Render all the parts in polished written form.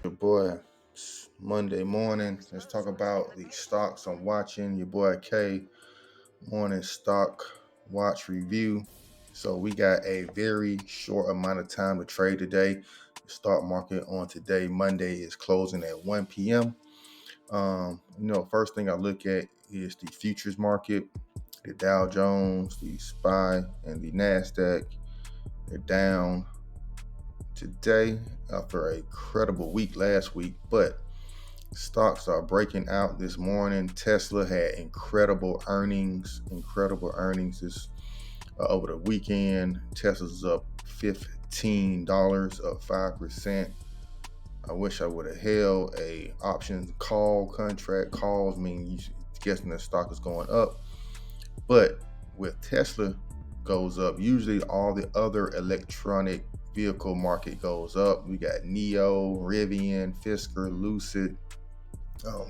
Your boy, it's Monday morning. Let's talk about the stocks I'm watching. Your boy K, morning stock watch review. So we got a very short amount of time to trade today. The stock market on today, Monday, is closing at 1 p.m. First thing I look at is the futures market. The Dow Jones, the SPY, and the NASDAQ. They're down today after a credible week last week, but stocks are breaking out this morning. Tesla had incredible earnings. This over the weekend. Tesla's up $15, up 5%. I wish I would have held a options call contract. Calls mean you guessing the stock is going up, but with Tesla goes up, usually all the other electronic vehicle market goes up. We got Neo, Rivian, Fisker, Lucid,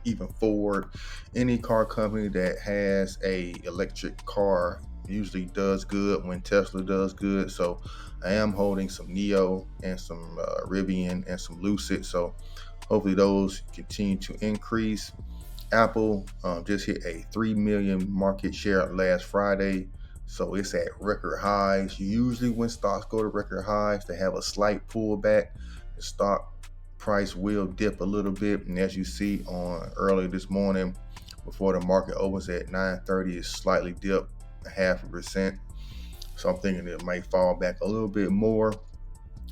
even Ford. Any car company that has a electric car usually does good when Tesla does good. So I am holding some Neo and some Rivian and some Lucid. So hopefully those continue to increase. Apple just hit a 3 million market share last Friday. So it's at record highs. Usually when stocks go to record highs, they have a slight pullback. The stock price will dip a little bit. And as you see on early this morning, before the market opens at 9:30, it's slightly dipped 0.5%. So I'm thinking it might fall back a little bit more,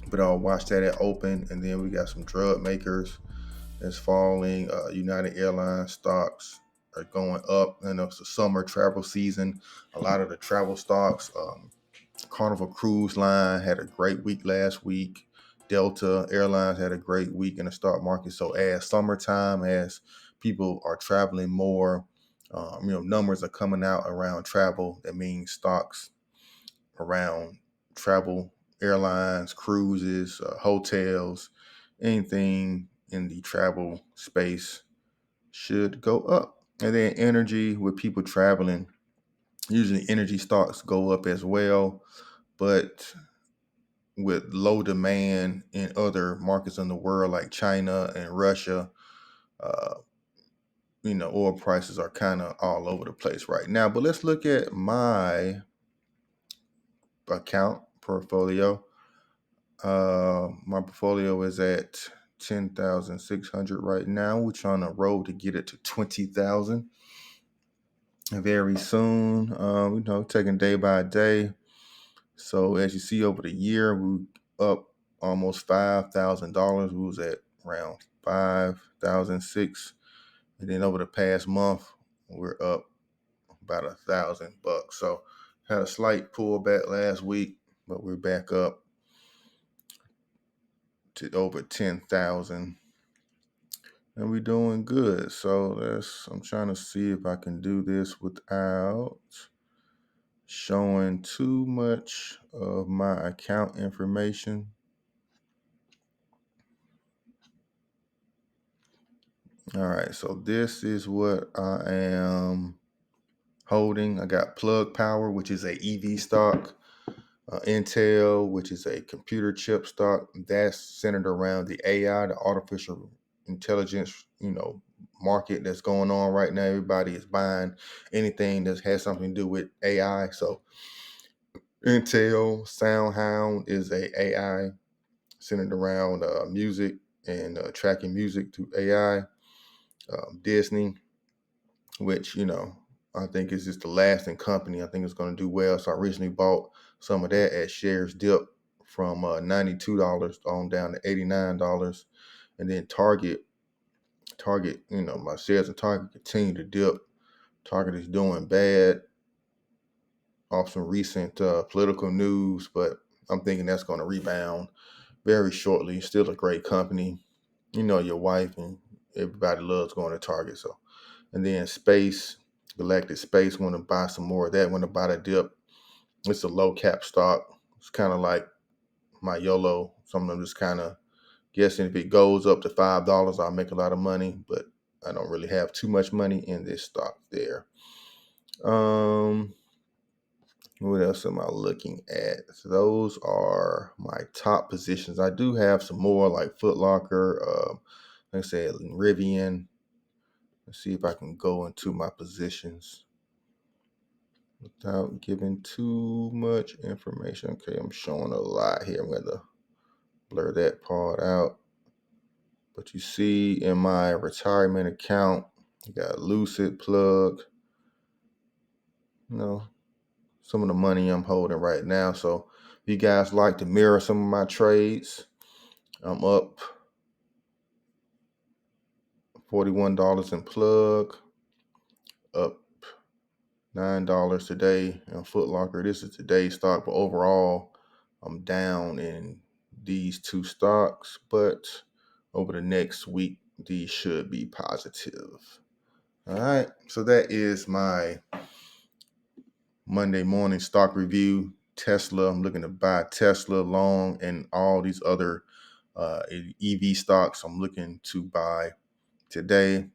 but I'll watch that at open. And then we got some drug makers that's falling. United Airlines stocks are going up. And it's the summer travel season. A lot of the travel stocks, Carnival Cruise Line had a great week last week. Delta Airlines had a great week in the stock market. So as summertime, as people are traveling more, numbers are coming out around travel. That means stocks around travel, airlines, cruises, hotels, anything in the travel space should go up. And then energy, with people traveling, usually energy stocks go up as well. But with low demand in other markets in the world like China and Russia, uh, oil prices are kind of all over the place right now. But let's look at my account portfolio. My portfolio is at 10,600 right now. We're trying to roll to get it to 20,000 very soon. Taking day by day. So as you see over the year, we up almost $5,000. We was at around 5,006, and then over the past month, we're up about $1,000. So had a slight pullback last week, but we're back up to over 10,000, and we're doing good. So I'm trying to see if I can do this without showing too much of my account information. All right, so this is what I am holding. I got Plug Power, which is a EV stock, Intel, which is a computer chip stock. That's centered around the AI, the artificial intelligence, market that's going on right now. Everybody is buying anything that has something to do with AI. So Intel, SoundHound is a AI centered around music and tracking music through AI. Disney, which I think is just the lasting company. I think it's going to do well. So I recently bought some of that as shares dipped from $92 on down to $89. And then Target, my shares in Target continue to dip. Target is doing bad off some recent political news, but I'm thinking that's going to rebound very shortly. Still a great company. Your wife and everybody loves going to Target. So, and then Space, Galactic Space, want to buy some more of that. Want to buy the dip. It's a low cap stock. It's kind of like my YOLO. Some of them just kind of guessing if it goes up to $5, I'll make a lot of money, but I don't really have too much money in this stock there. What else am I looking at? So those are my top positions. I do have some more like Foot Locker, like I said, Rivian. Let's see if I can go into my positions without giving too much information. Okay, I'm showing a lot here. I'm going to blur that part out. But you see in my retirement account, you got Lucid Plug, some of the money I'm holding right now. So if you guys like to mirror some of my trades, I'm up $41 in Plug, up $9 today in Foot Locker. This is today's stock, but overall, I'm down in these two stocks. But over the next week, these should be positive. All right, so that is my Monday morning stock review. Tesla, I'm looking to buy Tesla long, and all these other EV stocks I'm looking to buy today.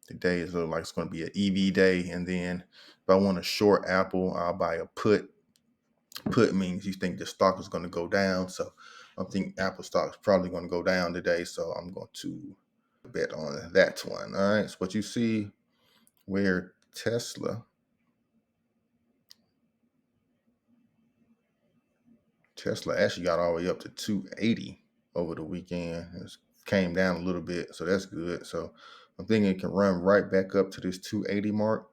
Today is like it's going to be an EV day, and then if I want to short Apple, I'll buy a put. Put means you think the stock is going to go down, so I think Apple stock is probably going to go down today, so I'm going to bet on that one. All right, so what you see where Tesla actually got all the way up to 280 over the weekend. It came down a little bit, so that's good. So I'm thinking it can run right back up to this 280 mark.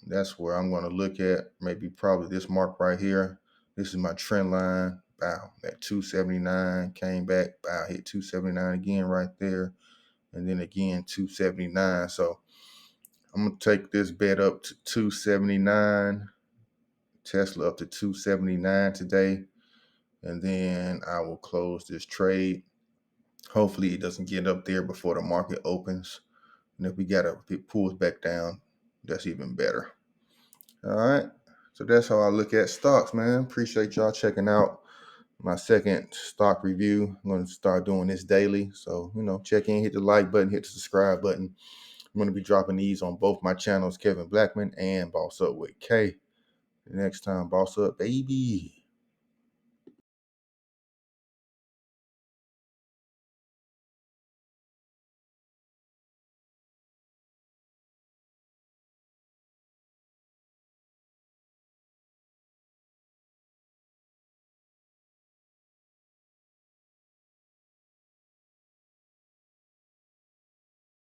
That's where I'm going to look at, probably this mark right here. This is my trend line. Bow at 279, came back, bow, hit 279 again right there, and then again 279. So I'm going to take this bet up to 279, Tesla up to 279 today, and then I will close this trade. Hopefully it doesn't get up there before the market opens. And if it pulls back down, that's even better. All right. So that's how I look at stocks, man. Appreciate y'all checking out my second stock review. I'm going to start doing this daily. So, check in, hit the like button, hit the subscribe button. I'm going to be dropping these on both my channels, Kevin Blackman and Boss Up with K. Next time, Boss Up, baby.